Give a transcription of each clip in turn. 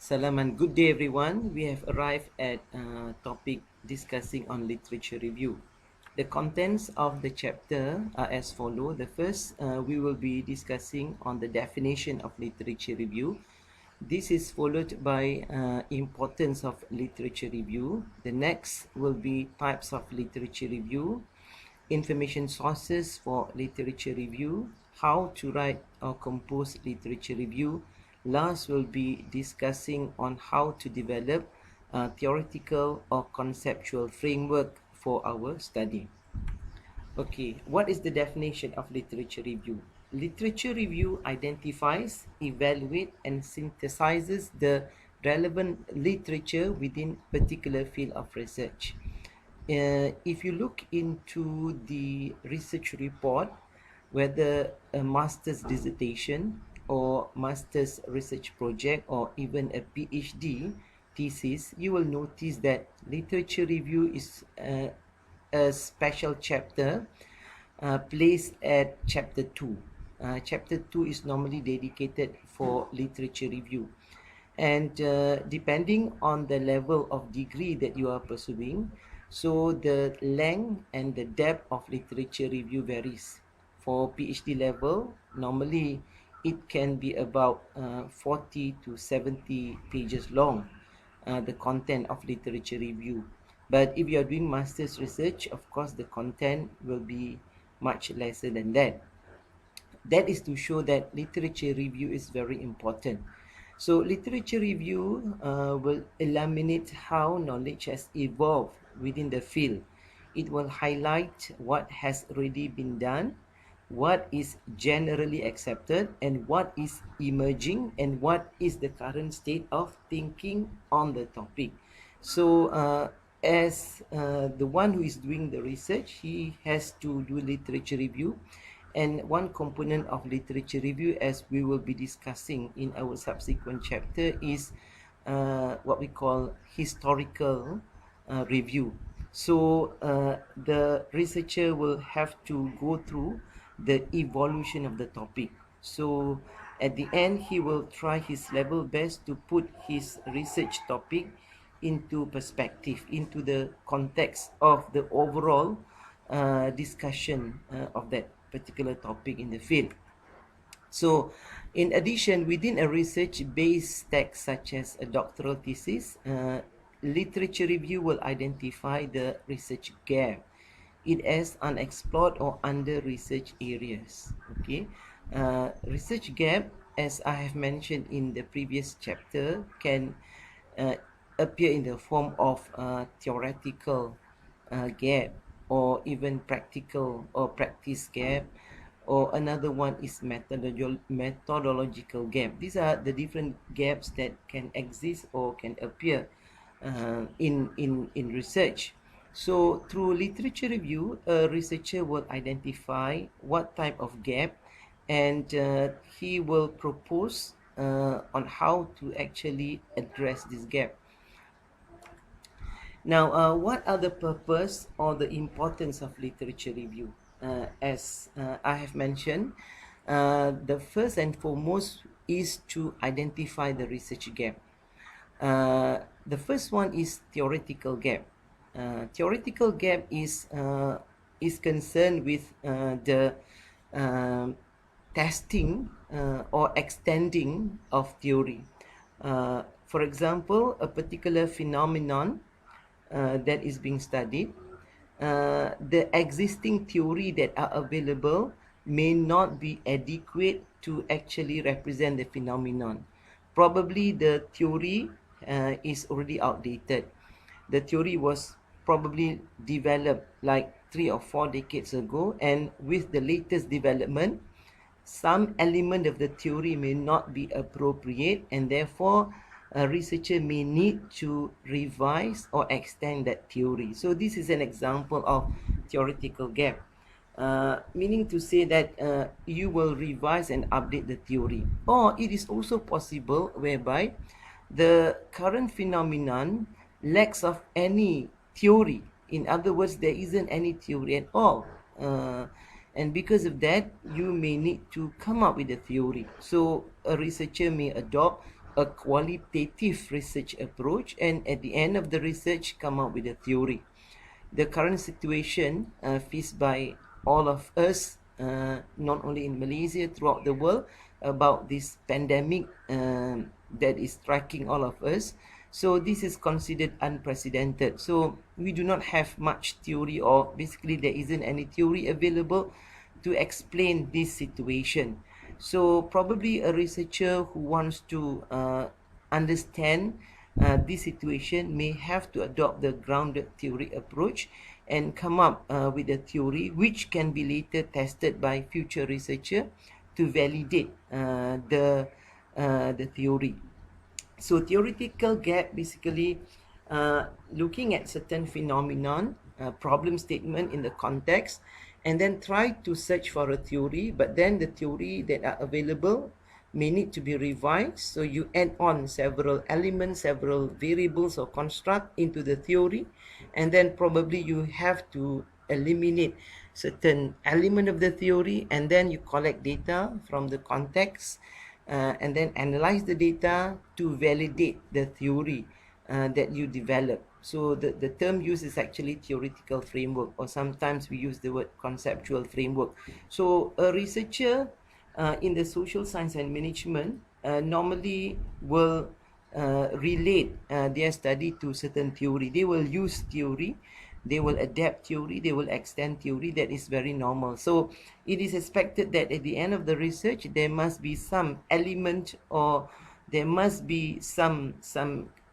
Salam and good day everyone. We have arrived at a topic discussing on literature review. The contents of the chapter are as follow. The first, we will be discussing on the definition of literature review. This is followed by importance of literature review. The next will be types of literature review, information sources for literature review, how to write or compose literature review. Last will be discussing on how to develop a theoretical or conceptual framework for our study. Okay, what is the definition of literature review? Literature review identifies, evaluates, and synthesizes the relevant literature within particular field of research. If you look into the research report, whether a master's dissertation or master's research project or even a PhD thesis, you will notice that literature review is a special chapter placed at chapter 2. Chapter 2 is normally dedicated for literature review, and depending on the level of degree that you are pursuing, so the length and the depth of literature review varies. For PhD level, normally it can be about 40 to 70 pages long, the content of literature review. But if you are doing master's research, of course the content will be much lesser than that. That is to show that literature review is very important. So literature review will illuminate how knowledge has evolved within the field. It will highlight what has already been done, what is generally accepted, and what is emerging, and what is the current state of thinking on the topic. So as the one who is doing the research, he has to do literature review. And one component of literature review, as we will be discussing in our subsequent chapter, is what we call historical review. So the researcher will have to go through the evolution of the topic. So at the end, he will try his level best to put his research topic into perspective, into the context of the overall discussion of that particular topic in the field. So in addition, within a research-based text such as a doctoral thesis, literature review will identify the research gap. It has unexplored or under-researched areas. Okay, research gap, as I have mentioned in the previous chapter, can appear in the form of theoretical gap, or even practical or practice gap, or another one is methodological gap. These are the different gaps that can exist or can appear in research. So through literature review, a researcher will identify what type of gap, and he will propose on how to actually address this gap. Now, what are the purpose or the importance of literature review? As I have mentioned, the first and foremost is to identify the research gap. The first one is theoretical gap. Theoretical gap is concerned with the testing or extending of theory. For example, a particular phenomenon that is being studied, the existing theory that are available may not be adequate to actually represent the phenomenon. Probably the theory is already outdated. The theory was probably developed like 3 or 4 decades ago, and with the latest development, some element of the theory may not be appropriate, and therefore a researcher may need to revise or extend that theory. So this is an example of theoretical gap, meaning to say that you will revise and update the theory. Or it is also possible whereby the current phenomenon lacks of any theory. In other words, there isn't any theory at all. And because of that, you may need to come up with a theory. So a researcher may adopt a qualitative research approach, and at the end of the research come up with a theory. The current situation faced by all of us, not only in Malaysia, throughout the world, about this pandemic that is striking all of us. So this is considered unprecedented. So we do not have much theory, or basically there isn't any theory available to explain this situation. So probably a researcher who wants to understand this situation may have to adopt the grounded theory approach and come up with a theory which can be later tested by future researcher to validate the theory. So theoretical gap basically looking at certain phenomenon, problem statement in the context, and then try to search for a theory, but then the theory that are available may need to be revised. So you add on several elements, several variables or construct into the theory, and then probably you have to eliminate certain element of the theory, and then you collect data from the context, and then analyze the data to validate the theory that you develop. So the term used is actually theoretical framework, or sometimes we use the word conceptual framework. So a researcher in the social science and management normally will relate their study to certain theory. They will use theory, they will adapt theory, they will extend theory. That is very normal. So it is expected that at the end of the research there must be some element, or there must be some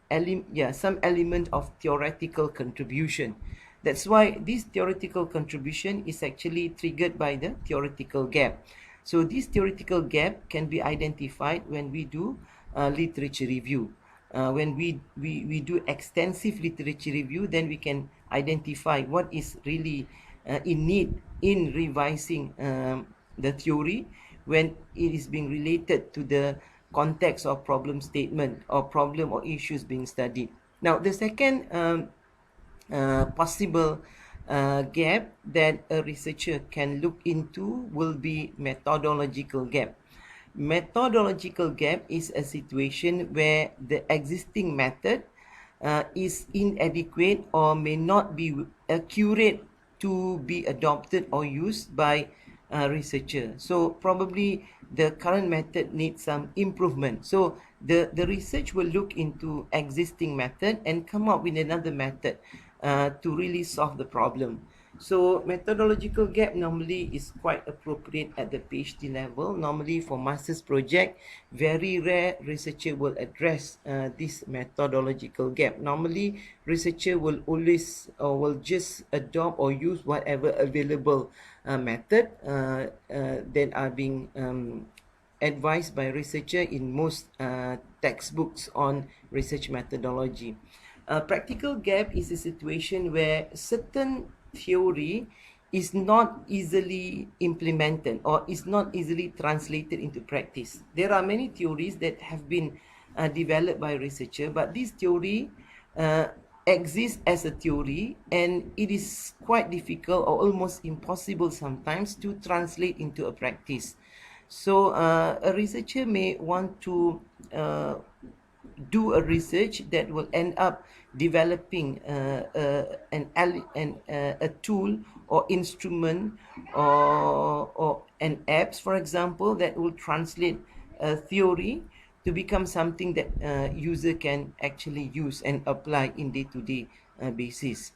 element of theoretical contribution. That's why this theoretical contribution is actually triggered by the theoretical gap. So this theoretical gap can be identified when we do literature review. When we do extensive literature review, then we can identify what is really in need in revising the theory when it is being related to the context or problem statement or problem or issues being studied. Now, the second possible gap that a researcher can look into will be methodological gap. Methodological gap is a situation where the existing method is inadequate or may not be accurate to be adopted or used by a researcher. So probably the current method needs some improvement. So the research will look into existing method and come up with another method to really solve the problem. So methodological gap normally is quite appropriate at the PhD level. Normally for master's project, very rare researcher will address this methodological gap. Normally researcher will always will just adopt or use whatever available method that are being advised by researcher in most textbooks on research methodology. Practical gap is a situation where certain theory is not easily implemented or is not easily translated into practice. There are many theories that have been developed by researcher, but this theory exists as a theory, and it is quite difficult or almost impossible sometimes to translate into a practice. So a researcher may want to do a research that will end up developing a tool or instrument or an apps, for example, that will translate a theory to become something that user can actually use and apply in day-to-day basis.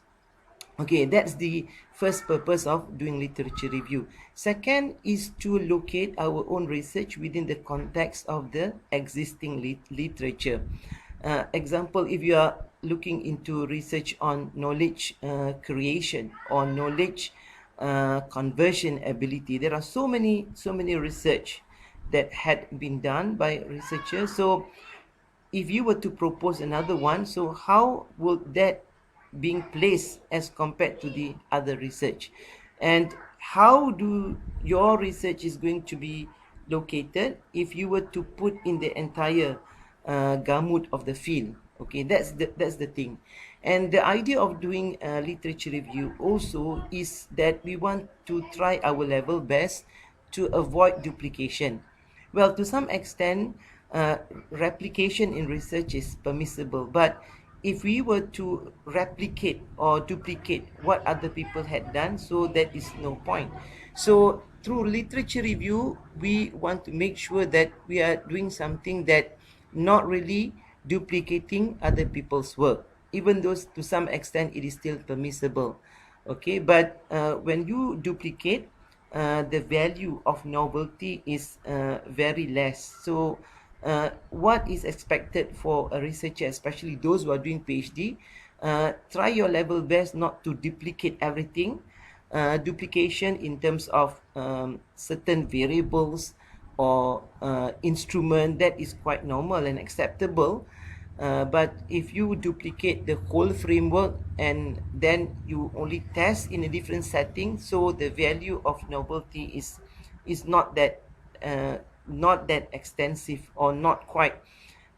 Okay, that's the first purpose of doing literature review. Second is to locate our own research within the context of the existing literature. Example, if you are looking into research on knowledge creation or knowledge conversion ability, there are so many research that had been done by researchers. So if you were to propose another one, so how would that being placed as compared to the other research, and how do your research is going to be located if you were to put in the entire gamut of the field? Okay, that's the thing. And the idea of doing literature review also is that we want to try our level best to avoid duplication. Well, to some extent, replication in research is permissible, but if we were to replicate or duplicate what other people had done, so that is no point. So through literature review, we want to make sure that we are doing something that not really duplicating other people's work, even though to some extent it is still permissible. Okay, but when you duplicate, the value of novelty is very less. So what is expected for a researcher, especially those who are doing PhD, try your level best not to duplicate everything. Duplication in terms of certain variables or instrument, that is quite normal and acceptable. But if you duplicate the whole framework and then you only test in a different setting, so the value of novelty is not that extensive, or not quite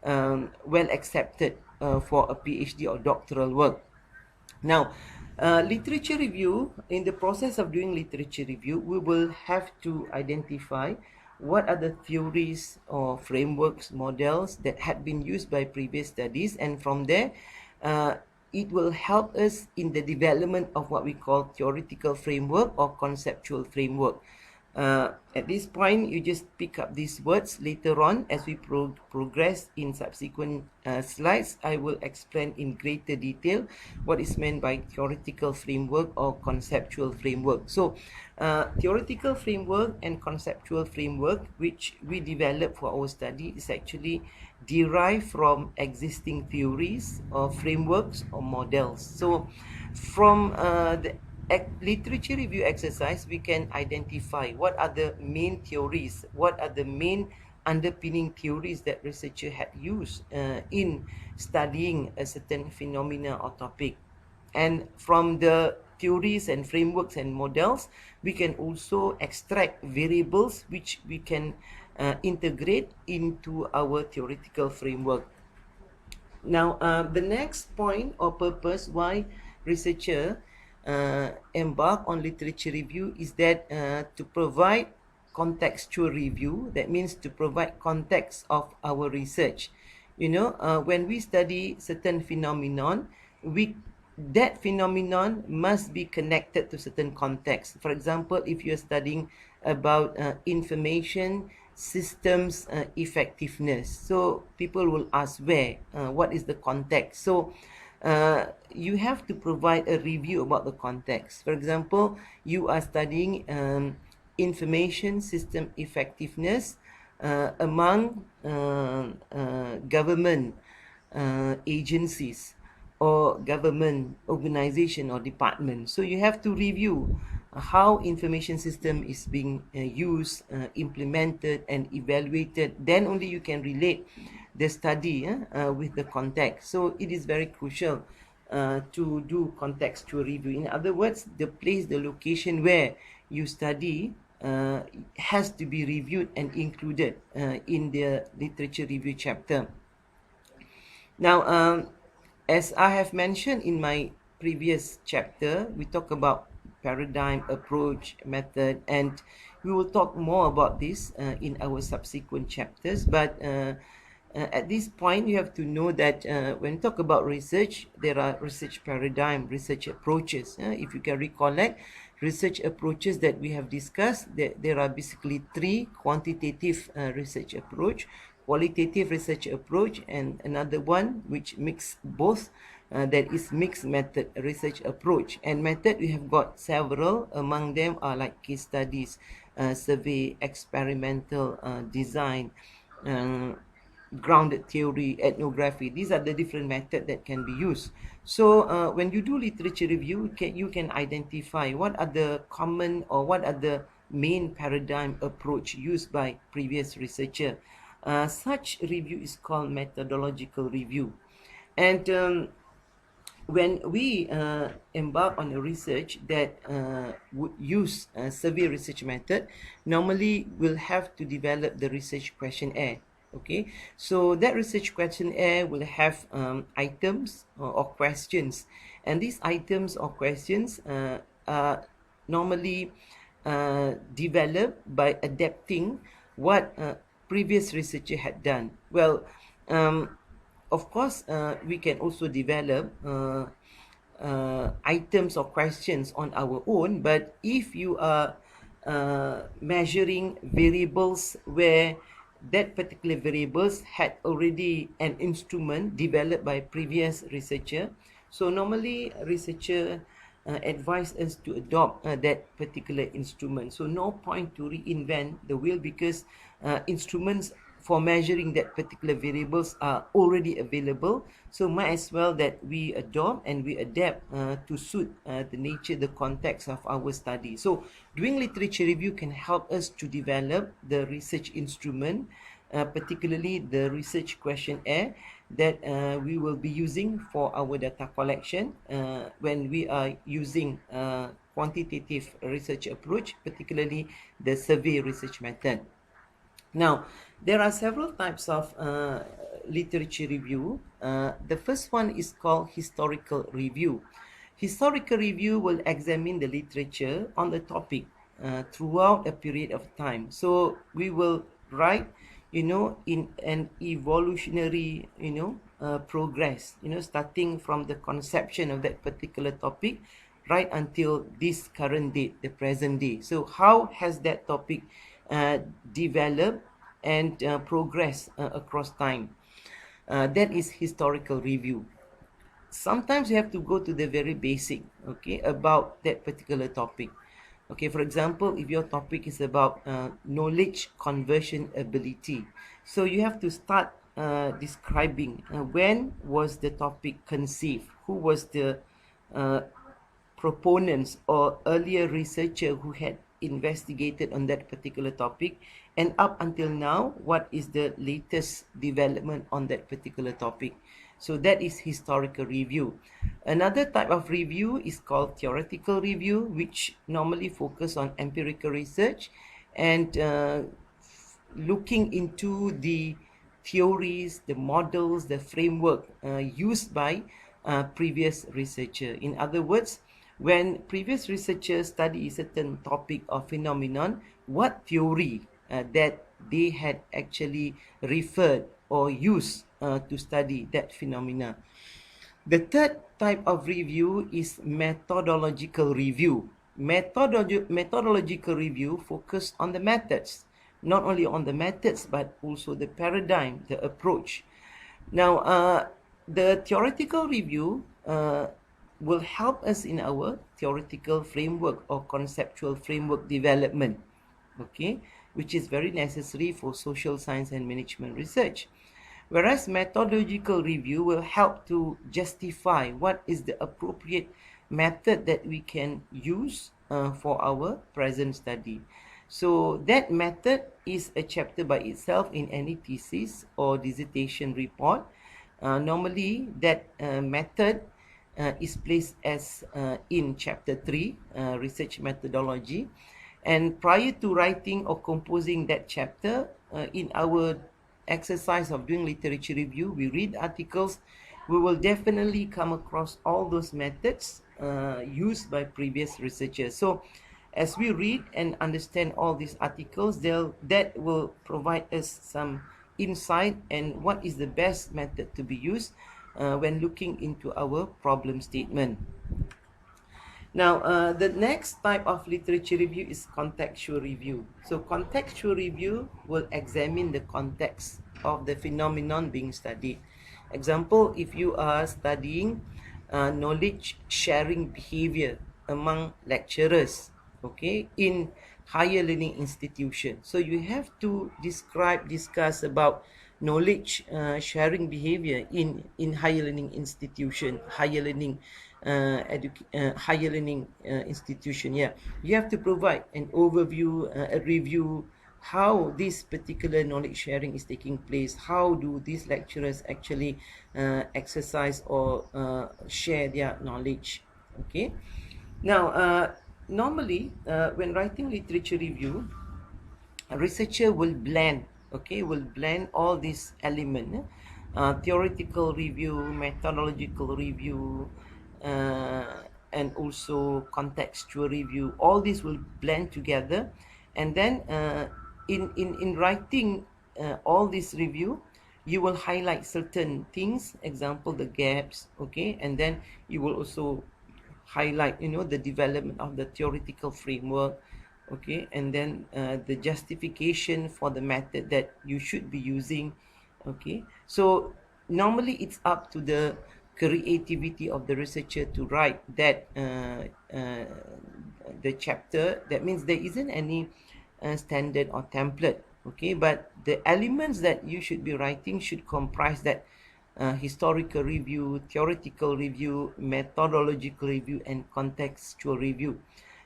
well accepted for a PhD or doctoral work. Now, literature review, in the process of doing literature review, we will have to identify what are the theories or frameworks, models that had been used by previous studies, and from there, it will help us in the development of what we call theoretical framework or conceptual framework. At this point, you just pick up these words. Later on, as we progress in subsequent slides, I will explain in greater detail what is meant by theoretical framework or conceptual framework. So, theoretical framework and conceptual framework, which we develop for our study, is actually derived from existing theories or frameworks or models. So, from the literature review exercise, we can identify what are the main theories, what are the main underpinning theories that researcher had used in studying a certain phenomena or topic. And from the theories and frameworks and models, we can also extract variables which we can integrate into our theoretical framework. Now, the next point or purpose why researcher embark on literature review is that to provide contextual review. That means to provide context of our research. When we study certain phenomenon, that phenomenon must be connected to certain context. For example, if you're studying about information systems effectiveness, so people will ask what is the context. So you have to provide a review about the context. For example, you are studying information system effectiveness among government agencies or government organization or department. So you have to review how information system is being used, implemented and evaluated. Then only you can relate the study with the context. So it is very crucial to do contextual review. In other words, the place, the location where you study has to be reviewed and included in the literature review chapter. Now, as I have mentioned in my previous chapter, we talk about paradigm, approach, method, and we will talk more about this in our subsequent chapters. But at this point, you have to know that when we talk about research, there are research paradigm, research approaches. If you can recollect, research approaches that we have discussed, there are basically three: quantitative research approach, qualitative research approach, and another one which mix both, that is mixed method research approach. And method, we have got several. Among them are like case studies, survey, experimental design, grounded theory, ethnography. These are the different methods that can be used. So when you do literature review, you can identify what are the common or what are the main paradigm approach used by previous researcher. Such review is called methodological review. And when we embark on a research that would use a survey research method, normally we'll have to develop the research questionnaire. Okay, so that research questionnaire will have items or questions, and these items or questions are normally developed by adapting what previous researcher had done. Well, um, of course, we can also develop items or questions on our own, but if you are measuring variables where that particular variables had already an instrument developed by previous researcher, so normally researcher advise us to adopt that particular instrument. So no point to reinvent the wheel, because instruments for measuring that particular variables are already available. So might as well that we adopt and we adapt to suit the nature, the context of our study. So doing literature review can help us to develop the research instrument, particularly the research questionnaire that we will be using for our data collection when we are using quantitative research approach, particularly the survey research method. Now, there are several types of literature review. The first one is called historical review. Historical review will examine the literature on the topic throughout a period of time. So we will write, in an evolutionary, progress, starting from the conception of that particular topic right until this current date, the present day. So how has that topic developed and progress across time? That is historical review. Sometimes you have to go to the very basic, okay, about that particular topic. Okay, for example, if your topic is about knowledge conversion ability, so you have to start describing when was the topic conceived, who was the uh, proponents or earlier researcher who had investigated on that particular topic, and up until now, what is the latest development on that particular topic. So that is historical review. Another type of review is called theoretical review, which normally focus on empirical research and looking into the theories, the models, the framework used by previous researcher. In other words, when previous researchers study a certain topic or phenomenon, what theory that they had actually referred or used to study that phenomena. The third type of review is methodological review. Methodological review focus on the methods, not only on the methods but also the paradigm, the approach. Now, the theoretical review will help us in our theoretical framework or conceptual framework development, okay, which is very necessary for social science and management research. Whereas methodological review will help to justify what is the appropriate method that we can use for our present study. So that method is a chapter by itself in any thesis or dissertation report. Normally, that method is placed as in chapter 3, research methodology. And prior to writing or composing that chapter, in our exercise of doing literature review, we read articles, we will definitely come across all those methods used by previous researchers. So as we read and understand all these articles, that will provide us some insight and what is the best method to be used when looking into our problem statement. Now, the next type of literature review is contextual review. So contextual review will examine the context of the phenomenon being studied. Example, if you are studying knowledge sharing behavior among lecturers, okay, in higher learning institution. So you have to discuss about knowledge sharing behavior in higher learning institution, higher learning institution. Yeah, you have to provide an overview, a review, how this particular knowledge sharing is taking place, how do these lecturers actually exercise or share their knowledge. Okay, now normally when writing literature review, a researcher will blend all these elements, theoretical review, methodological review, and also contextual review. All these will blend together, and then in writing all this review, you will highlight certain things, example the gaps, okay, and then you will also highlight, you know, the development of the theoretical framework, okay, and then the justification for the method that you should be using, okay. So normally it's up to the creativity of the researcher to write that the chapter. That means there isn't any standard or template, okay, but the elements that you should be writing should comprise that historical review, theoretical review, methodological review, and contextual review.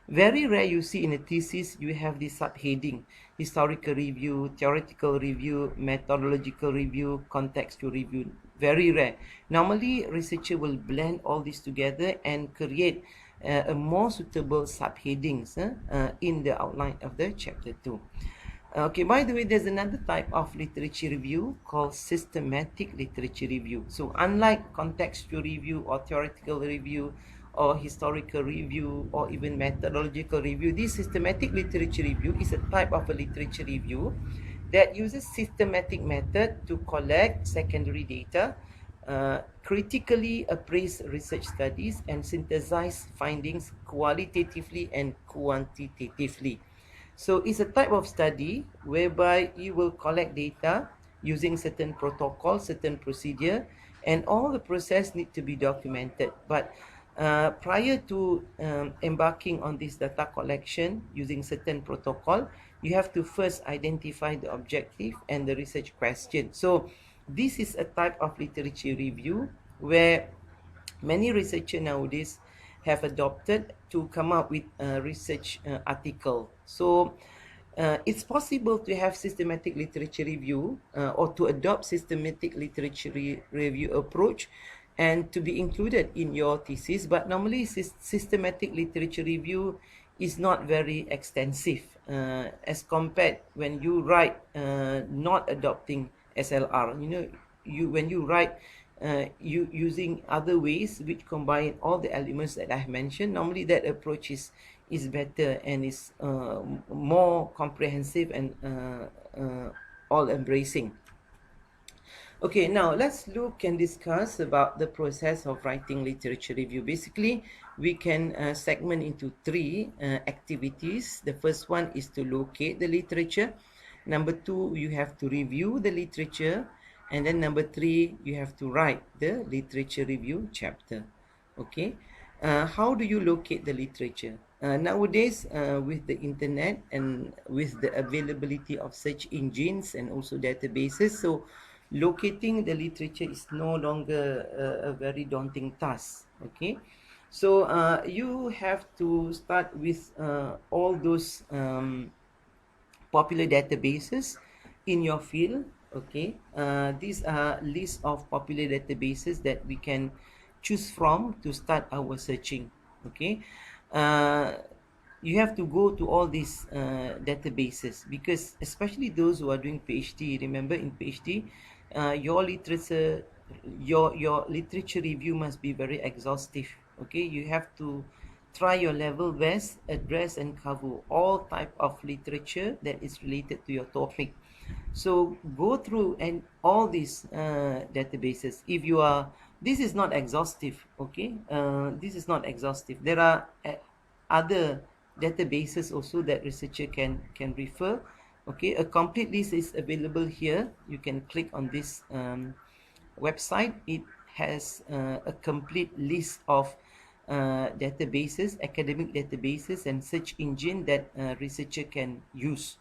Very rare you see in a thesis you have this subheading: historical review, theoretical review, methodological review, contextual review. Very rare. Normally researcher will blend all this together and create a more suitable subheadings in the outline of the chapter 2. Okay, by the way, there's another type of literature review called systematic literature review. So unlike contextual review or theoretical review or historical review or even methodological review, this systematic literature review is a type of a literature review that uses systematic method to collect secondary data, critically appraise research studies, and synthesize findings qualitatively and quantitatively. So it's a type of study whereby you will collect data using certain protocol, certain procedure, and all the process need to be documented. But prior to embarking on this data collection using certain protocol, you have to first identify the objective and the research question. So this is a type of literature review where many researchers nowadays have adopted to come up with a research article. So it's possible to have systematic literature review or to adopt systematic literature review approach and to be included in your thesis, but normally systematic literature review is not very extensive as compared when you write not adopting SLR. You know, when you write you using other ways which combine all the elements that I've mentioned, normally that approach is better and is more comprehensive and all embracing. Okay, now let's look and discuss about the process of writing literature review. Basically, we can segment into three activities. The first one is to locate the literature. Number two, you have to review the literature. And then number three, you have to write the literature review chapter. Okay, how do you locate the literature? Nowadays, with the internet and with the availability of search engines and also databases, so locating the literature is no longer a very daunting task. Okay, so you have to start with all those popular databases in your field. Okay, these are lists of popular databases that we can choose from to start our searching. Okay, uh, you have to go to all these databases, because especially those who are doing PhD, remember in PhD your literature review must be very exhaustive. Okay, you have to try your level best, address and cover all type of literature that is related to your topic. So go through and all these databases. If you are, this is not exhaustive. Okay, this is not exhaustive. There are other databases also that researcher can refer. Okay, a complete list is available here. You can click on this website. It has a complete list of databases, academic databases and search engine that researcher can use.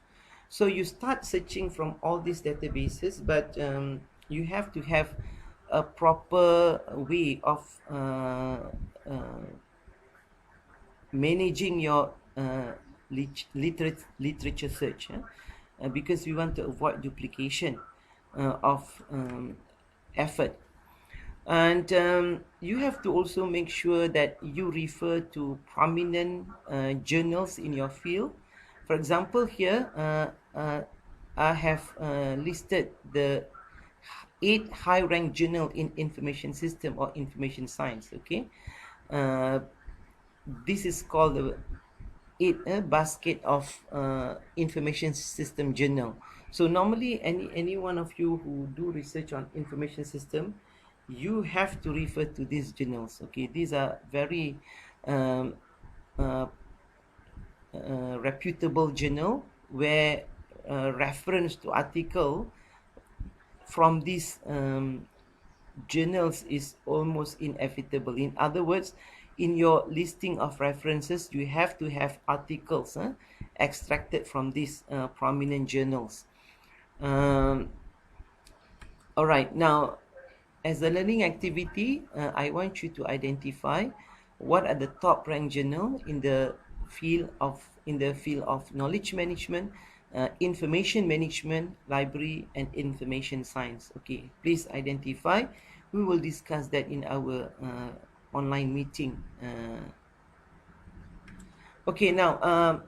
So you start searching from all these databases, but you have to have a proper way of managing your literature search, because we want to avoid duplication of effort. And you have to also make sure that you refer to prominent journals in your field. For example, here I have listed the 8 high-ranked journal in information system or information science. Okay, this is called the 8 basket of information system journal. So normally any one of you who do research on information system, you have to refer to these journals. Okay, these are very um, uh, reputable journal where reference to article from these journals is almost inevitable. In other words, in your listing of references, you have to have articles extracted from these prominent journals. Um, all right, now as a learning activity, I want you to identify what are the top ranked journal in the field of knowledge management, information management, library, and information science. Okay, please identify. We will discuss that in our online meeting. Okay, now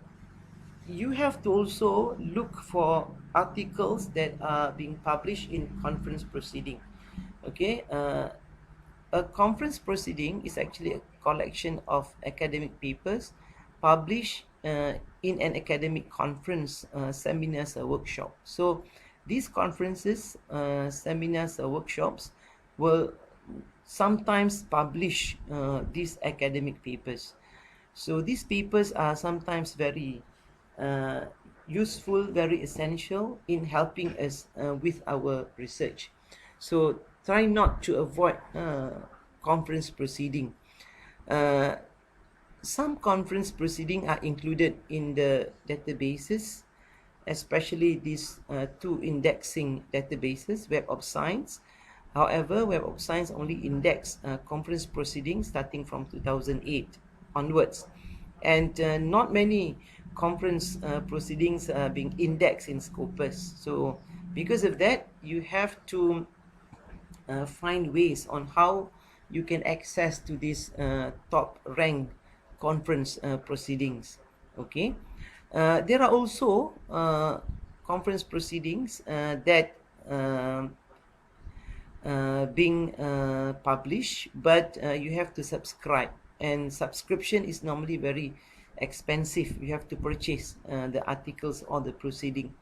you have to also look for articles that are being published in conference proceeding. Okay, a conference proceeding is actually a collection of academic papers published in an academic conference, seminars, or workshop. So these conferences, seminars, or workshops will sometimes publish these academic papers. So these papers are sometimes very uh, useful, very essential in helping us with our research. So try not to avoid conference proceeding. Uh, some conference proceeding are included in the databases, especially these two indexing databases, Web of Science. However, Web of Science only index conference proceedings starting from 2008 onwards. And not many conference proceedings are being indexed in Scopus. So because of that, you have to find ways on how you can access to these top ranked conference proceedings. Okay, there are also conference proceedings that being published, but you have to subscribe, and subscription is normally very expensive. You have to purchase the articles or the proceeding.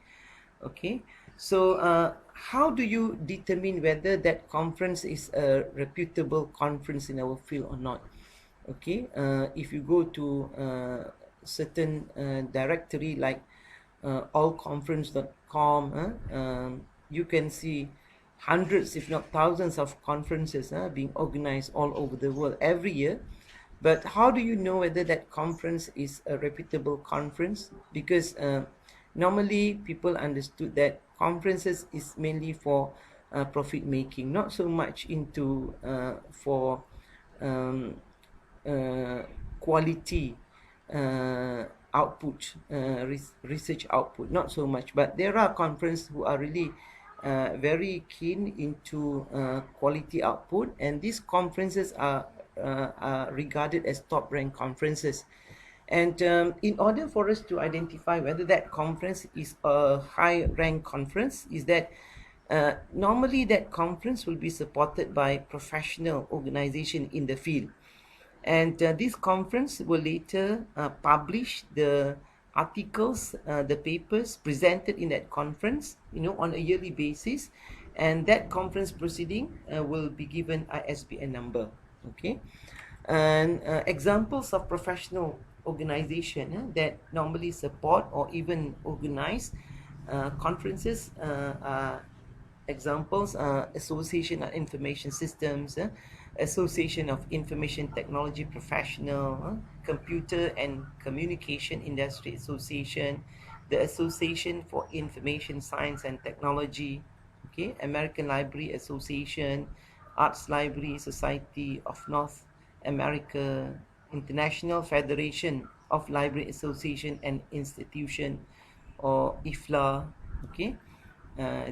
Okay, so how do you determine whether that conference is a reputable conference in our field or not? Okay, if you go to certain directory like allconference.com, you can see hundreds if not thousands of conferences being organized all over the world every year. But how do you know whether that conference is a reputable conference? Because normally people understood that conferences is mainly for profit making, not so much into for um, uh, quality output, research output, not so much. But there are conferences who are really very keen into quality output, and these conferences are regarded as top ranked conferences. And in order for us to identify whether that conference is a high rank conference, is that normally that conference will be supported by professional organization in the field. And this conference will later publish the articles, the papers presented in that conference, on a yearly basis. And that conference proceeding will be given ISBN number. Okay, and examples of professional organization that normally support or even organize conferences are examples: Association of Information Systems, Association of Information Technology Professional, Computer and Communication Industry Association, the Association for Information Science and Technology, okay, American Library Association, Arts Library Society of North America, International Federation of Library Association and Institution, or IFLA. Okay,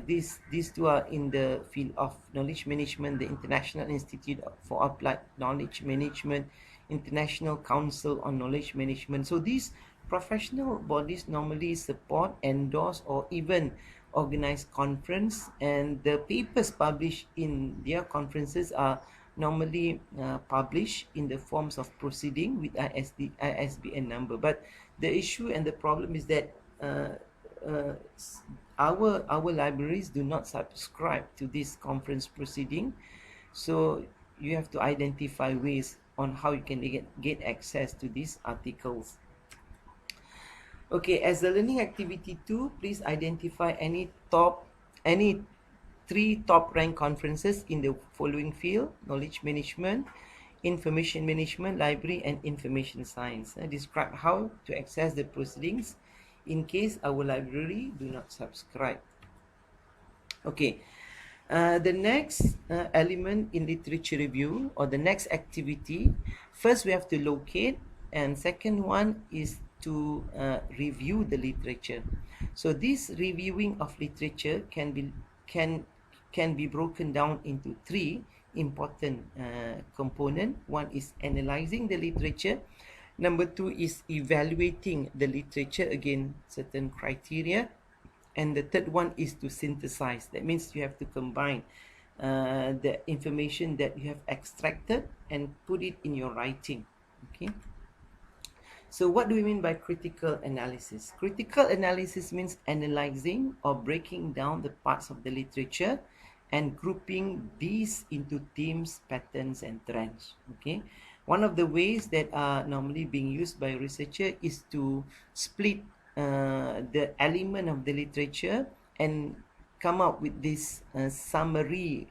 these two are in the field of knowledge management: the International Institute for Applied Knowledge Management, International Council on Knowledge Management. So these professional bodies normally support, endorse, or even organize conference, and the papers published in their conferences are normally published in the forms of proceeding with ISBN number. But the issue and the problem is that our libraries do not subscribe to this conference proceeding, so you have to identify ways on how you can get access to these articles. Okay, as a learning activity 2, please identify any three top ranked conferences in the following field: knowledge management, information management, library, and information science. Describe how to access the proceedings in case our library do not subscribe. Okay, the next element in literature review, or the next activity, first we have to locate, and second one is to review the literature. So this reviewing of literature can be broken down into three important components. One is analyzing the literature. Number two is evaluating the literature against certain criteria. And the third one is to synthesize. That means you have to combine the information that you have extracted and put it in your writing. Okay. So what do we mean by critical analysis? Critical analysis means analyzing or breaking down the parts of the literature and grouping these into themes, patterns, and trends. Okay. One of the ways that are normally being used by researcher is to split the element of the literature and come up with this summary,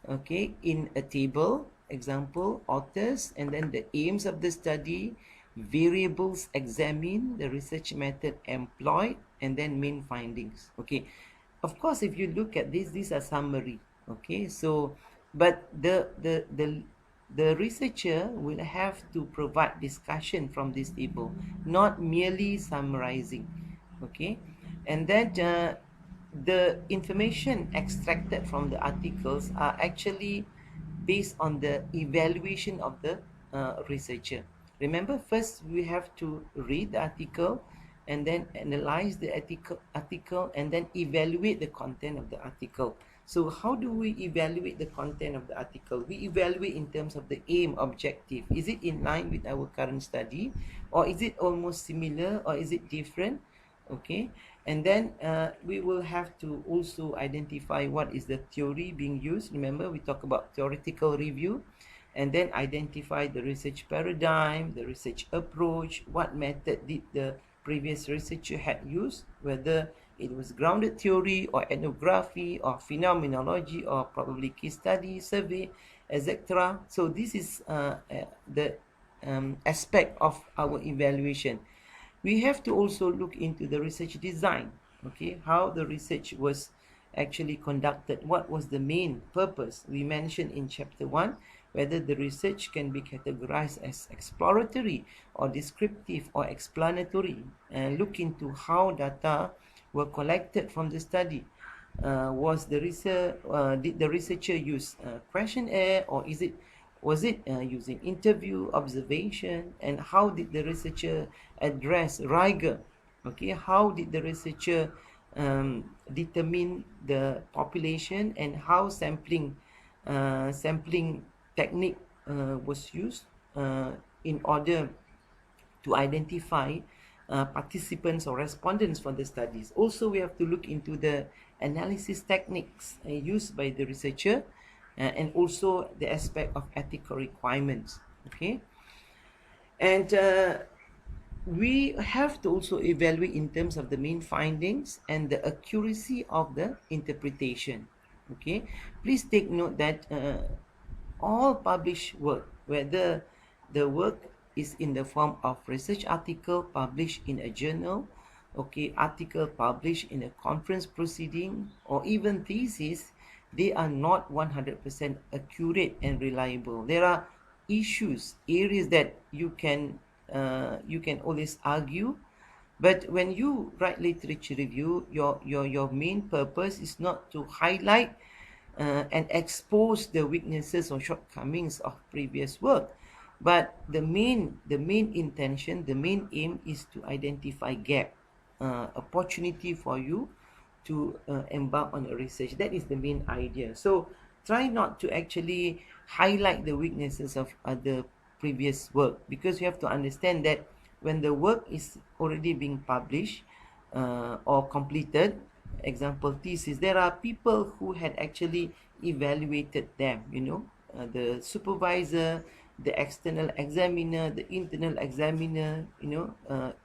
okay, in a table. Example, authors, and then the aims of the study, variables examined, the research method employed, and then main findings. Okay, of course, if you look at this, these are summary. Okay, so but the researcher will have to provide discussion from this table, not merely summarizing. Okay, and then the information extracted from the articles are actually based on the evaluation of the researcher. Remember, first we have to read the article and then analyze the article and then evaluate the content of the article. So how do we evaluate the content of the article? We evaluate in terms of the aim, objective. Is it in line with our current study, or is it almost similar, or is it different? Okay, and then we will have to also identify what is the theory being used. Remember, we talk about theoretical review, and then identify the research paradigm, the research approach, what method did the previous researcher had used, whether it was grounded theory or ethnography or phenomenology or probably case study, survey, etc. So this is the aspect of our evaluation. We have to also look into the research design, okay, how the research was actually conducted, what was the main purpose. We mentioned in chapter 1 whether the research can be categorized as exploratory or descriptive or explanatory, and look into how data were collected from the study. Did the researcher use questionnaire, or was it using interview, observation, and how did the researcher address rigor? Okay, how did the researcher determine the population, and how sampling technique was used in order to identify participants or respondents for the studies. Also, we have to look into the analysis techniques used by the researcher, and also the aspect of ethical requirements. Okay, and we have to also evaluate in terms of the main findings and the accuracy of the interpretation. Okay, please take note that all published work, whether the work is in the form of research article published in a journal, okay, article published in a conference proceeding, or even thesis, they are not 100% accurate and reliable. There are areas that you can always argue, but when you write literature review, your main purpose is not to highlight and expose the weaknesses or shortcomings of previous work, but the main intention, the main aim is to identify gap, opportunity for you to embark on a research. That is the main idea. So try not to actually highlight the weaknesses of other previous work, because you have to understand that when the work is already being published, or completed, example thesis, there are people who had actually evaluated them, the supervisor, the external examiner, the internal examiner,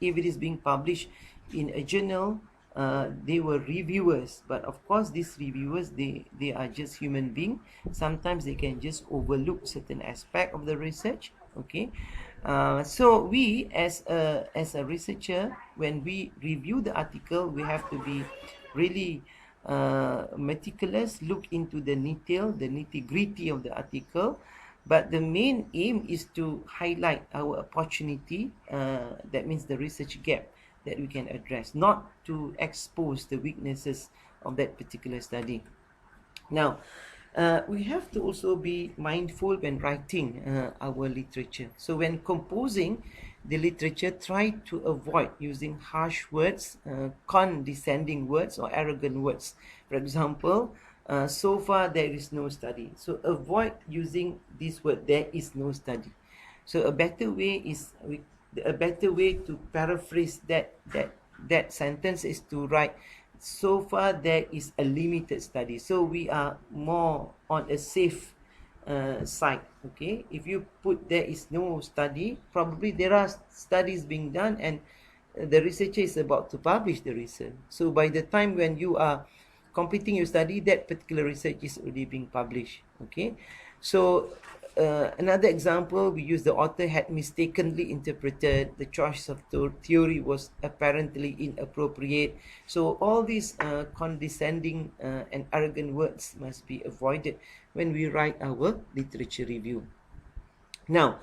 if it is being published in a journal, they were reviewers. But of course these reviewers, they are just human beings. Sometimes they can just overlook certain aspect of the research. Okay, so we as a researcher, when we review the article, we have to be really meticulous, look into the detail, the nitty gritty of the article. But the main aim is to highlight our opportunity, that means the research gap that we can address, not to expose the weaknesses of that particular study. Now, we have to also be mindful when writing our literature. So when composing the literature, try to avoid using harsh words, condescending words, or arrogant words. For example, so far there is no study. So avoid using this word, there is no study. So a better way to paraphrase that sentence is to write, so far there is a limited study. So we are more on a safe side. Okay, if you put there is no study, probably there are studies being done, and the researcher is about to publish the research. So by the time when you are completing your study, that particular research is already being published. Okay, so another example, we use the author had mistakenly interpreted, the choice of theory was apparently inappropriate. So all these condescending and arrogant words must be avoided when we write our literature review. Now,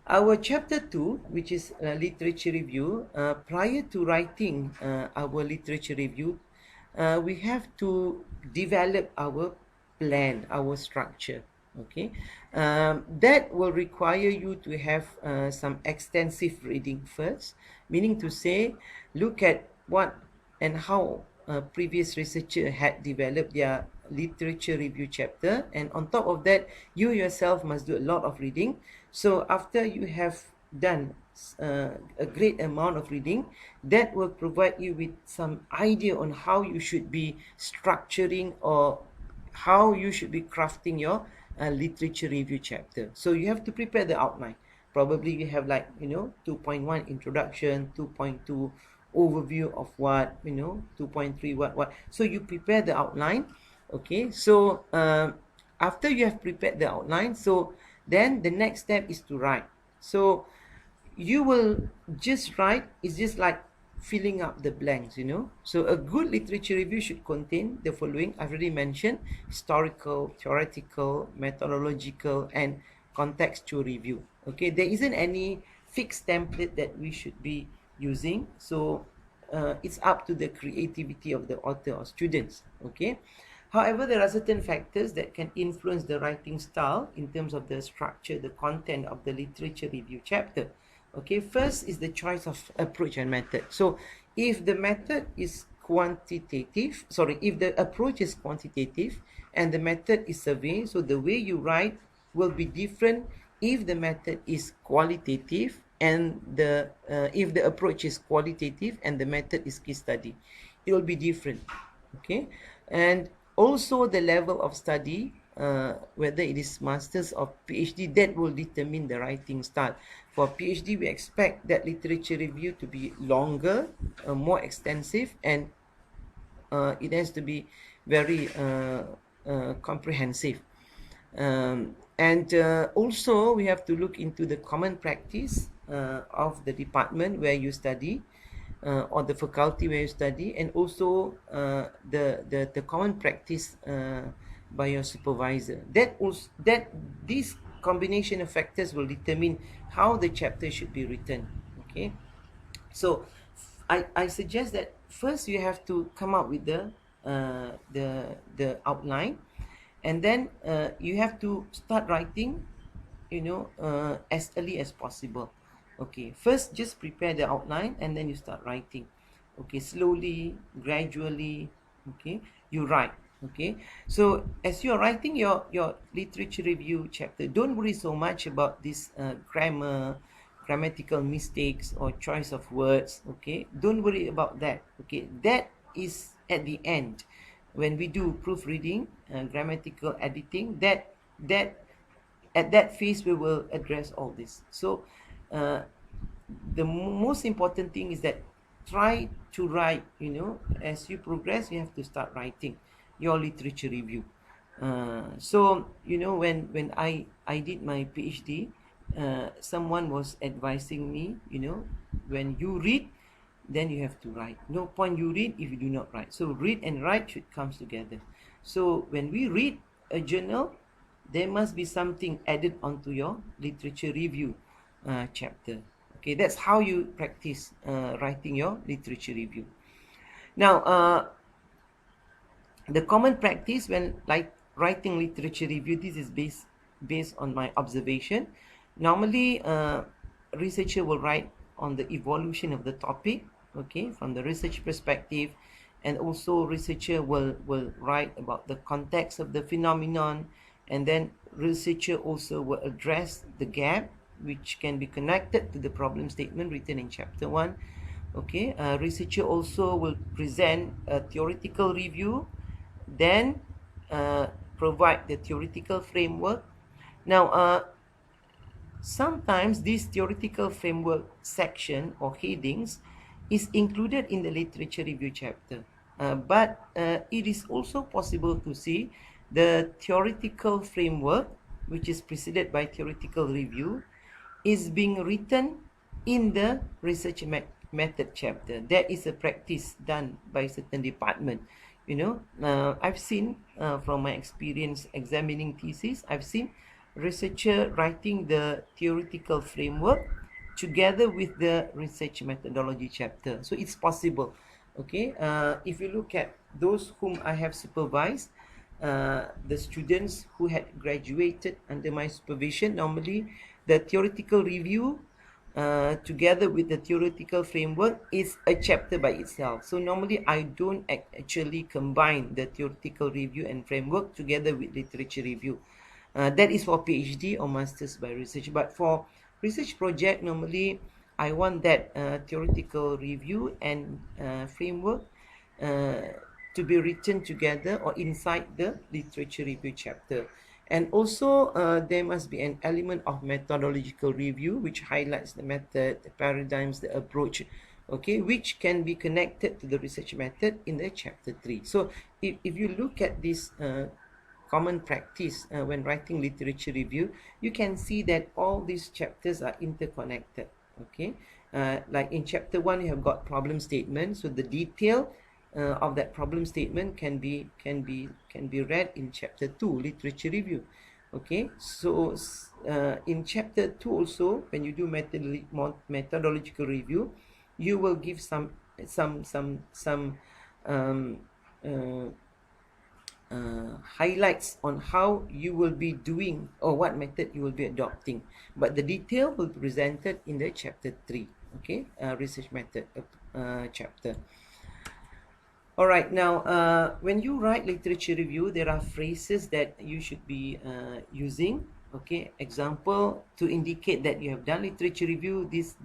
our chapter 2, which is literature review, prior to writing our literature review, we have to develop our plan, our structure. Okay, that will require you to have some extensive reading first, meaning to say, look at what and how previous researcher had developed their literature review chapter, and on top of that, you yourself must do a lot of reading. So after you have done a great amount of reading, that will provide you with some idea on how you should be structuring, or how you should be crafting your literature review chapter. So you have to prepare the outline. Probably you have 2.1 introduction, 2.2 overview of what, 2.3 what. So you prepare the outline. Okay, so after you have prepared the outline, so then the next step is to write. So you will just write, it's just like filling up the blanks. So a good literature review should contain the following. I've already mentioned: historical, theoretical, methodological, and contextual review. Okay, there isn't any fixed template that we should be using, so it's up to the creativity of the author or students. Okay, however, there are certain factors that can influence the writing style in terms of the structure, the content of the literature review chapter. Okay, first is the choice of approach and method. So if the method is if the approach is quantitative and the method is survey, so the way you write will be different if the method is qualitative and if the approach is qualitative and the method is case study. It will be different. Okay, and also the level of study, whether it is master's or PhD, that will determine the writing style. For PhD, we expect that literature review to be longer, more extensive, and it has to be very comprehensive. And also we have to look into the common practice of the department where you study, or the faculty where you study, and also the common practice by your supervisor. This combination of factors will determine how the chapter should be written. Okay, so I suggest that first you have to come up with the outline, and then you have to start writing as early as possible. Okay, first just prepare the outline and then you start writing. Okay, slowly, gradually, okay, you write. Okay, so as you're writing your literature review chapter, don't worry so much about this grammar, grammatical mistakes or choice of words. Okay, don't worry about that. Okay, that is at the end when we do proofreading, grammatical editing. That at that phase we will address all this. So uh, the most important thing is that try to write, as you progress you have to start writing your literature review. So when I did my PhD, someone was advising me, when you read, then you have to write. No point you read if you do not write. So read and write should come together. So when we read a journal, there must be something added onto your literature review chapter. Okay, that's how you practice writing your literature review. Now, the common practice when like writing literature review, this is based on my observation. Normally, researcher will write on the evolution of the topic, okay, from the research perspective, and also researcher will write about the context of the phenomenon, and then researcher also will address the gap which can be connected to the problem statement written in chapter 1. Okay, researcher also will present a theoretical review, then provide the theoretical framework. Now, sometimes this theoretical framework section or headings is included in the literature review chapter, but it is also possible to see the theoretical framework, which is preceded by theoretical review, is being written in the research method chapter. That is a practice done by certain department. I've seen from my experience examining thesis, I've seen researcher writing the theoretical framework together with the research methodology chapter. So it's possible. Okay, if you look at those whom I have supervised, the students who had graduated under my supervision, normally the theoretical review together with the theoretical framework is a chapter by itself. So normally I don't actually combine the theoretical review and framework together with literature review. That is for PhD or Masters by Research. But for research project, normally I want that theoretical review and framework to be written together or inside the literature review chapter. And also there must be an element of methodological review, which highlights the method, the paradigms, the approach, okay, which can be connected to the research method in the chapter 3. So if you look at this common practice when writing literature review, you can see that all these chapters are interconnected. Okay, like in chapter 1 you have got problem statement, so the detail of that problem statement can be read in chapter 2 literature review. Okay, so in chapter 2 also, when you do methodological review, you will give some highlights on how you will be doing or what method you will be adopting, but the detail will be presented in the chapter 3. Okay, research method chapter. All right, now when you write literature review, there are phrases that you should be using. Okay, example, to indicate that you have done literature review, these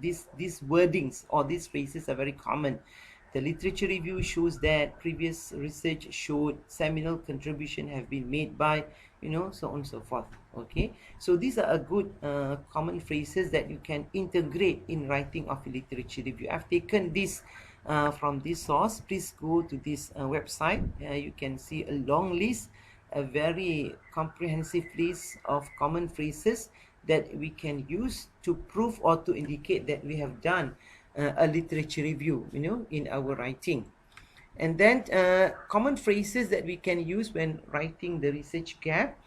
wordings or these phrases are very common. The literature review shows that previous research showed seminal contribution have been made by, so on and so forth. Okay, so these are a good common phrases that you can integrate in writing of a literature review. I've taken this from this source. Please go to this website. You can see a long list, a very comprehensive list of common phrases that we can use to prove or to indicate that we have done a literature review, in our writing. And then common phrases that we can use when writing the research gap.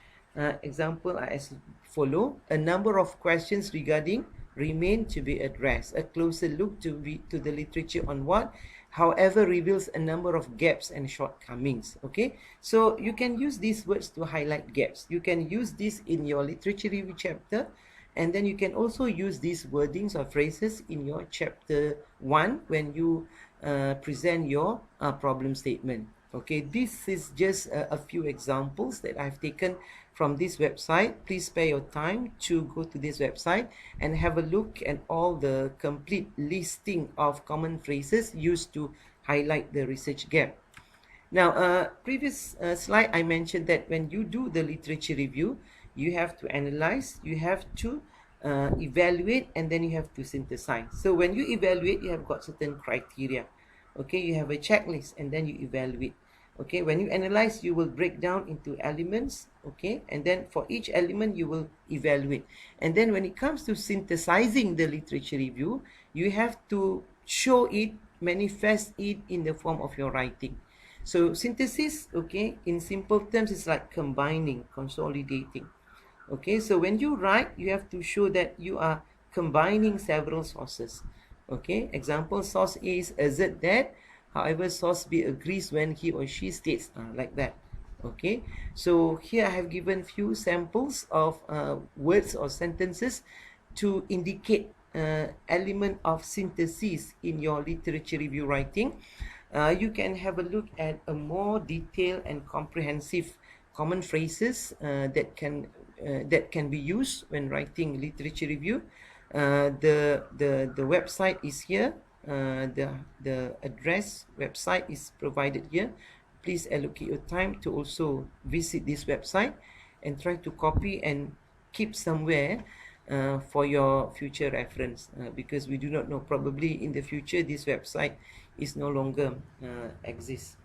Example as follow: a number of questions regarding remain to be addressed. A closer look to the literature on what, however, reveals a number of gaps and shortcomings. Okay, so you can use these words to highlight gaps. You can use this in your literature review chapter, and then you can also use these wordings or phrases in your chapter 1 when you present your problem statement. Okay, this is just a few examples that I've taken from this website. Please spare your time to go to this website and have a look at all the complete listing of common phrases used to highlight the research gap. Now, previous slide, I mentioned that when you do the literature review, you have to analyze, you have to evaluate, and then you have to synthesize. So when you evaluate, you have got certain criteria. Okay, you have a checklist, and then you evaluate. Okay, when you analyze, you will break down into elements. Okay, and then for each element, you will evaluate. And then when it comes to synthesizing the literature review, you have to show it, manifest it in the form of your writing. So synthesis, okay, in simple terms, is like combining, consolidating. Okay, so when you write, you have to show that you are combining several sources. Okay, example, source A is assert that, however, source B agrees when he or she states like that. Okay, so here I have given few samples of words or sentences to indicate element of synthesis in your literature review writing. You can have a look at a more detailed and comprehensive common phrases that can be used when writing literature review. The website is here. The address website is provided here. Please allocate your time to also visit this website and try to copy and keep somewhere for your future reference, because we do not know, probably in the future this website is no longer exists.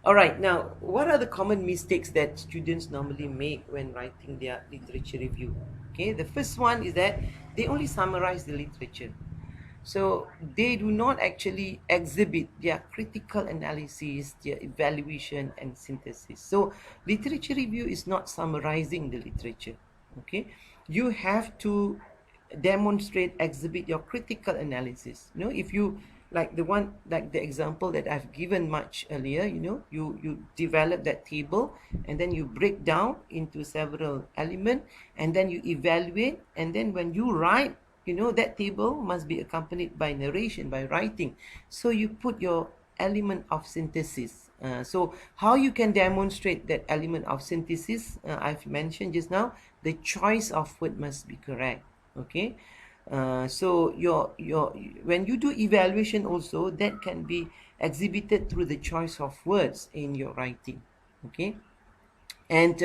All right, now what are the common mistakes that students normally make when writing their literature review? Okay, the first one is that they only summarize the literature. So they do not actually exhibit their critical analysis, their evaluation and synthesis. So literature review is not summarizing the literature. Okay, you have to demonstrate, exhibit your critical analysis. You know, if you like the example that I've given much earlier, you know, you develop that table and then you break down into several elements and then you evaluate, and then when you write, you know, that table must be accompanied by narration, by writing. So you put your element of synthesis. So how you can demonstrate that element of synthesis, I've mentioned just now, the choice of word must be correct. Okay, so your when you do evaluation also, that can be exhibited through the choice of words in your writing. Okay, and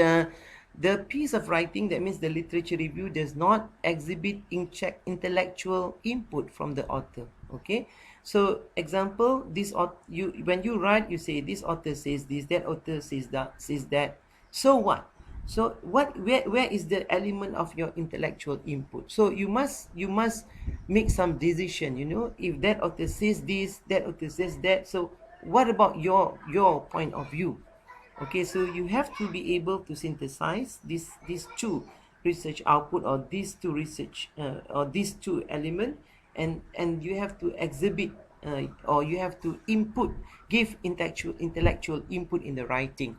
the piece of writing, that means the literature review, does not exhibit intellectual input from the author. Okay, so example, this when you write, you say this author says this, that author says that. So what? So where is the element of your intellectual input? So you must make some decision, you know, if that author says this, that author says that, so what about your point of view? Okay, so you have to be able to synthesize these two research output, or these two research or these two element, and you have to exhibit or you have to give intellectual input in the writing.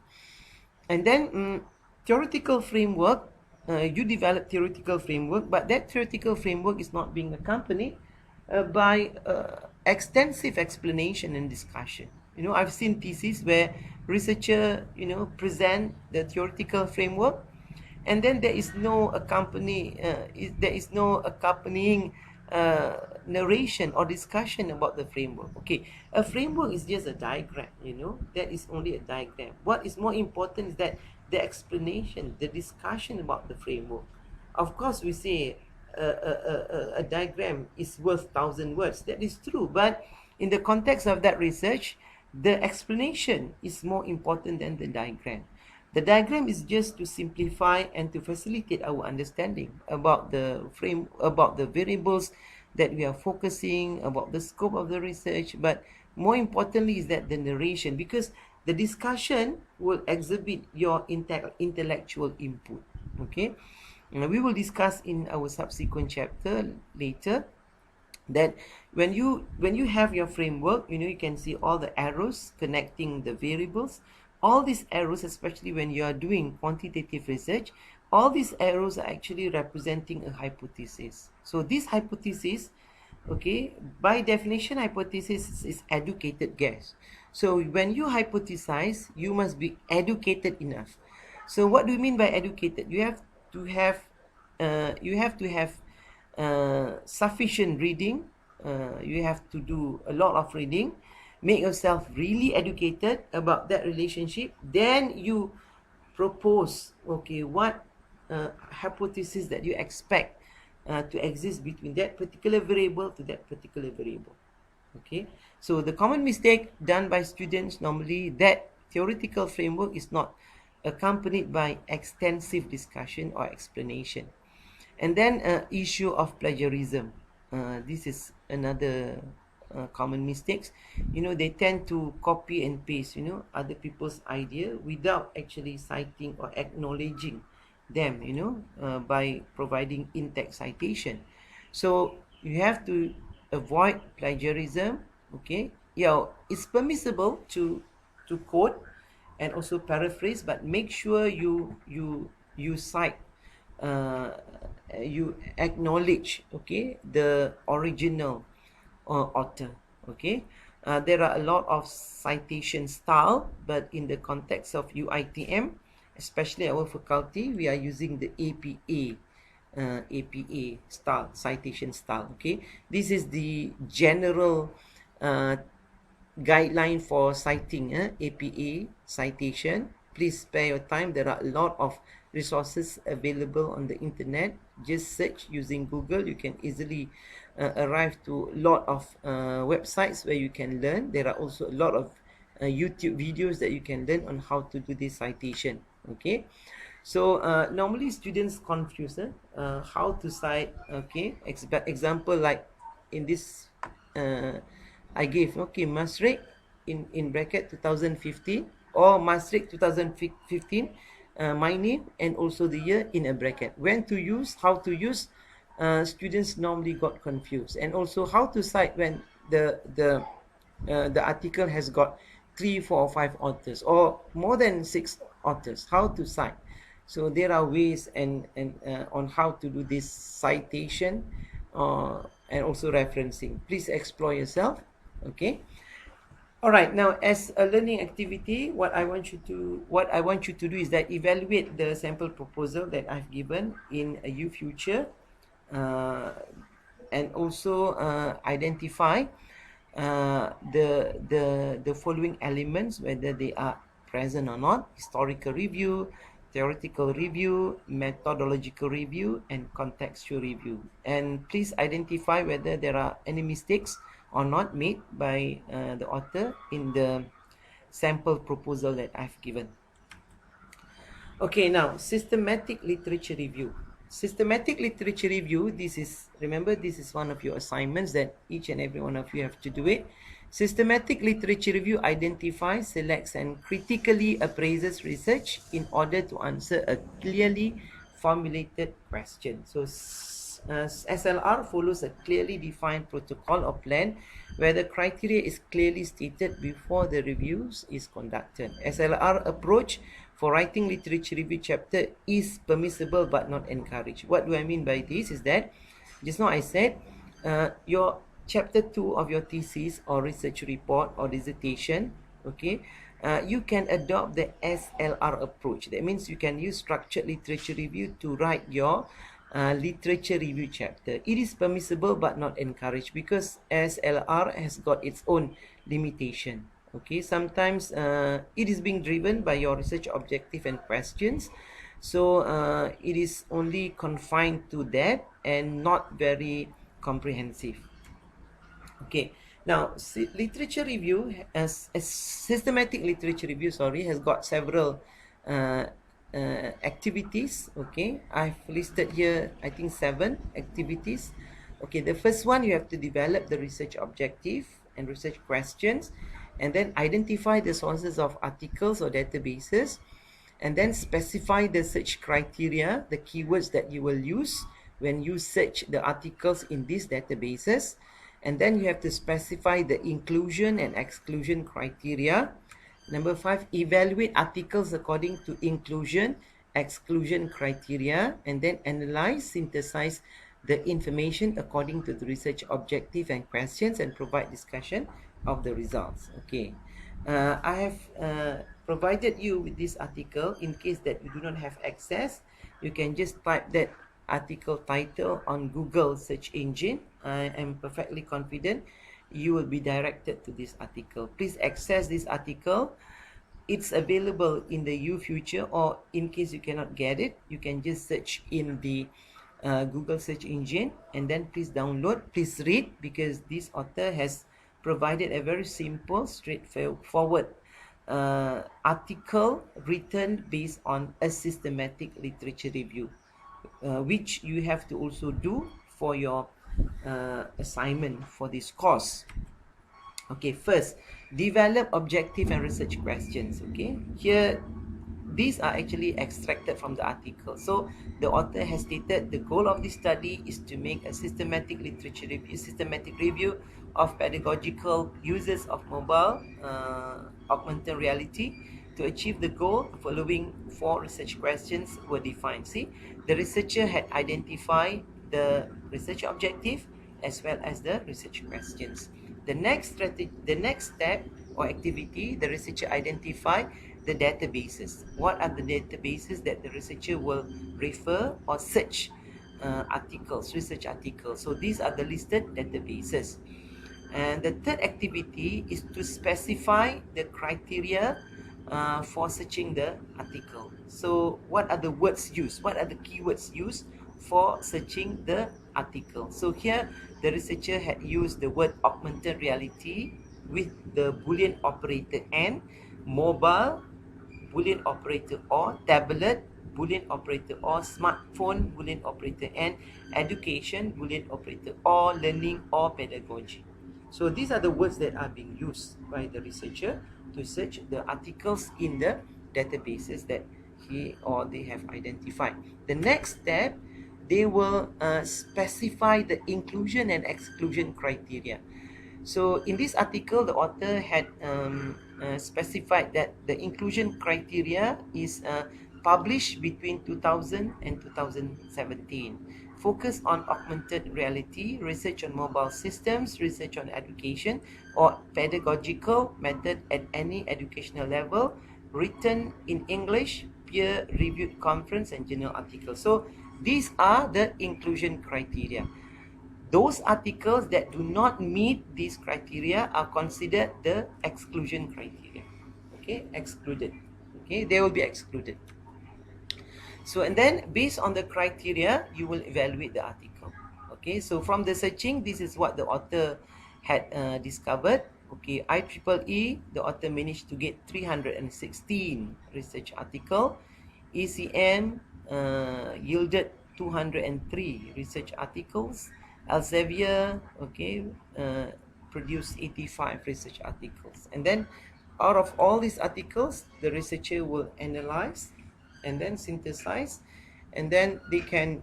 And then theoretical framework, you develop theoretical framework, but that theoretical framework is not being accompanied by extensive explanation and discussion. You know, I've seen theses where researcher, you know, present the theoretical framework, and then there is no accompanying narration or discussion about the framework. Okay, a framework is just a diagram, you know, that is only a diagram. What is more important is that the explanation, the discussion about the framework. Of course, we say a diagram is worth 1,000 words. That is true, but in the context of that research, the explanation is more important than the diagram. The diagram is just to simplify and to facilitate our understanding about the about the variables that we are focusing, about the scope of the research. But more importantly is that the narration, because the discussion will exhibit your intellectual input. Okay, we will discuss in our subsequent chapter later that when you have your framework, you know, you can see all the arrows connecting the variables. All these arrows, especially when you are doing quantitative research, all these arrows are actually representing a hypothesis. So this hypothesis, okay, by definition, hypothesis is educated guess. So when you hypothesize, you must be educated enough. So what do you mean by educated? You have to have sufficient reading. You have to do a lot of reading, make yourself really educated about that relationship. Then you propose, okay, what hypothesis that you expect to exist between that particular variable to that particular variable. Okay, so the common mistake done by students normally, that theoretical framework is not accompanied by extensive discussion or explanation. And then issue of plagiarism. This is another common mistakes. They tend to copy and paste, other people's idea without actually citing or acknowledging them, by providing in-text citation. So you have to avoid plagiarism. Okay, yeah, it's permissible to quote and also paraphrase, but make sure you cite, uh, you acknowledge, okay, the original author. Okay, there are a lot of citation style, but in the context of UITM, especially our faculty, we are using the APA style, citation style. Okay, this is the general uh, guideline for citing, APA citation. Please spare your time. There are a lot of resources available on the internet. Just search using Google. You can easily arrive to a lot of websites where you can learn. There are also a lot of YouTube videos that you can learn on how to do this citation. Okay, so normally students confuse how to cite. Okay, example like in this I gave, okay, Masrik in bracket 2015, or Masrik 2015, my name and also the year in a bracket. When to use, how to use, students normally got confused. And also how to cite when the article has got 3, 4, or 5 authors, or more than 6 authors. How to cite? So there are ways and on how to do this citation and also referencing. Please explore yourself. Okay. All right. Now, as a learning activity, what I want you to do is that evaluate the sample proposal that I've given in a UFuture, uh, and also identify the following elements, whether they are present or not: historical review, theoretical review, methodological review, and contextual review. And please identify whether there are any mistakes or not made by the author in the sample proposal that I've given. Okay, now systematic literature review. Systematic literature review, remember, this is one of your assignments that each and every one of you have to do it. Systematic literature review identifies, selects, and critically appraises research in order to answer a clearly formulated question. So SLR follows a clearly defined protocol or plan where the criteria is clearly stated before the reviews is conducted. SLR approach for writing literature review chapter is permissible but not encouraged. What do I mean by this is that just now I said your chapter 2 of your thesis or research report or dissertation, okay, you can adopt the SLR approach. That means you can use structured literature review to write your literature review chapter. It is permissible but not encouraged because SLR has got its own limitation. Okay, sometimes it is being driven by your research objective and questions, so it is only confined to that and not very comprehensive. Okay, now literature review, as systematic literature review, has got several uh, activities. Okay, I've listed here, I think, 7 activities. Okay, the first one, you have to develop the research objective and research questions, and then identify the sources of articles or databases, and then specify the search criteria, the keywords that you will use when you search the articles in these databases. And then you have to specify the inclusion and exclusion criteria. Number 5, evaluate articles according to inclusion, exclusion criteria, and then analyze, synthesize the information according to the research objective and questions, and provide discussion of the results. Okay. I have provided you with this article. In case that you do not have access, you can just type that article title on Google search engine. I am perfectly confident you will be directed to this article. Please access this article. It's available in the UFuture, or in case you cannot get it, you can just search in the Google search engine, and then please download, please read, because this author has provided a very simple, straightforward article written based on a systematic literature review, which you have to also do for your assignment for this course. Okay, first, develop objective and research questions. Okay, here these are actually extracted from the article. So the author has stated the goal of this study is to make a systematic review of pedagogical uses of mobile augmented reality. To achieve the goal, following 4 research questions were defined. See, the researcher had identified the research objective as well as the research questions. The next step or activity, the researcher identified the databases. What are the databases that the researcher will refer or search research articles? So these are the listed databases. And the third activity is to specify the criteria for searching the article. So what are the words used? What are the keywords used for searching the article? So here the researcher had used the word augmented reality with the Boolean operator and, mobile Boolean operator or, tablet Boolean operator or, smartphone Boolean operator and, education Boolean operator or, learning or pedagogy. So these are the words that are being used by the researcher to search the articles in the databases that he or they have identified. The next step, they will specify the inclusion and exclusion criteria. So in this article, the author had specified that the inclusion criteria is published between 2000 and 2017. Focus on augmented reality, research on mobile systems, research on education or pedagogical method at any educational level, written in English, peer-reviewed conference and journal articles. So these are the inclusion criteria. Those articles that do not meet these criteria are considered the exclusion criteria. Okay, excluded. Okay, they will be excluded. So, and then based on the criteria, you will evaluate the article. Okay, so from the searching, this is what the author had discovered. Okay, IEEE, the author managed to get 316 research article. ECM yielded 203 research articles. Elsevier, okay, produced 85 research articles. And then out of all these articles, the researcher will analyze and then synthesize, and then they can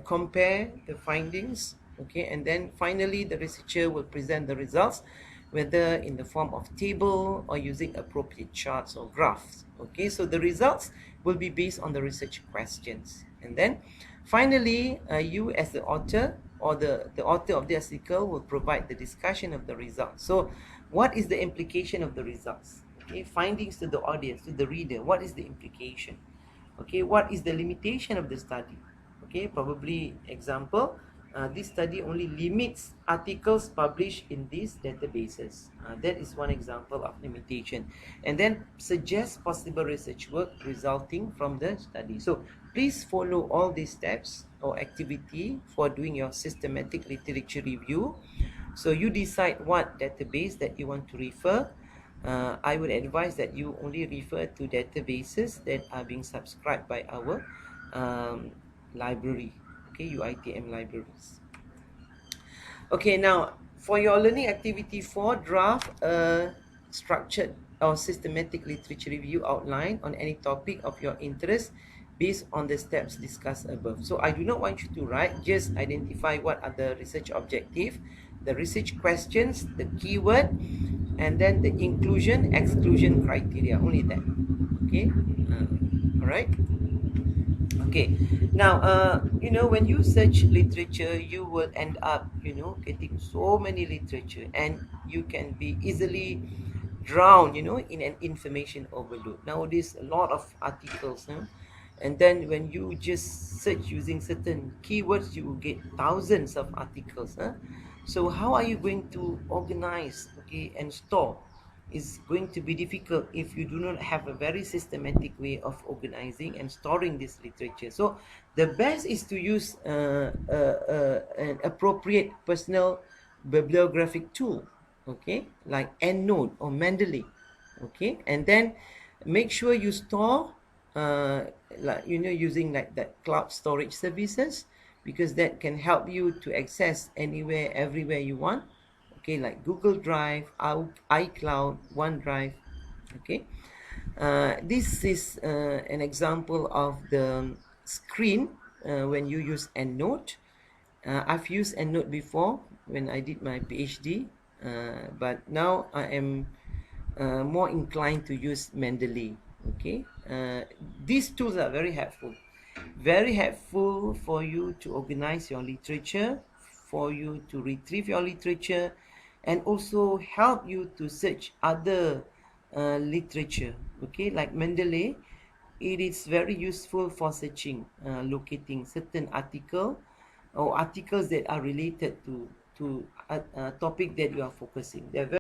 compare the findings, okay, and then finally the researcher will present the results, whether in the form of table or using appropriate charts or graphs. Okay, so the results will be based on the research questions. And then finally, you as the author or the author of the article will provide the discussion of the results. So what is the implication of the results? Okay, findings to the audience, to the reader. What is the implication? Okay, what is the limitation of the study? Okay, probably example, this study only limits articles published in these databases. That is one example of limitation. And then suggest possible research work resulting from the study. So please follow all these steps or activity for doing your systematic literature review. So you decide what database that you want to refer. I would advise that you only refer to databases that are being subscribed by our library, okay, UITM libraries. Okay, now for your learning activity 4, draft a structured or systematic literature review outline on any topic of your interest based on the steps discussed above. So I do not want you to write, just identify what are the research objective, the research questions, the keyword, and then the inclusion, exclusion criteria, only that. Okay, all right. Okay, now you know, when you search literature, you will end up, you know, getting so many literature, and you can be easily drown, in an information overload. Nowadays, a lot of articles, and then when you just search using certain keywords, you will get thousands of articles. So how are you going to organize, okay, and store? Is going to be difficult if you do not have a very systematic way of organizing and storing this literature. So the best is to use an appropriate personal bibliographic tool, okay, like EndNote or Mendeley, okay, and then make sure you store like using like that cloud storage services, because that can help you to access anywhere everywhere you want, okay, like Google Drive, iCloud, OneDrive, okay. This is an example of the screen when you use EndNote. I've used EndNote before when I did my PhD, but now I am more inclined to use Mendeley. Okay, these tools are very helpful for you to organize your literature, for you to retrieve your literature, and also help you to search other literature. Okay, like Mendeley, it is very useful for searching, locating certain article or articles that are related to a topic that you are focusing. They're very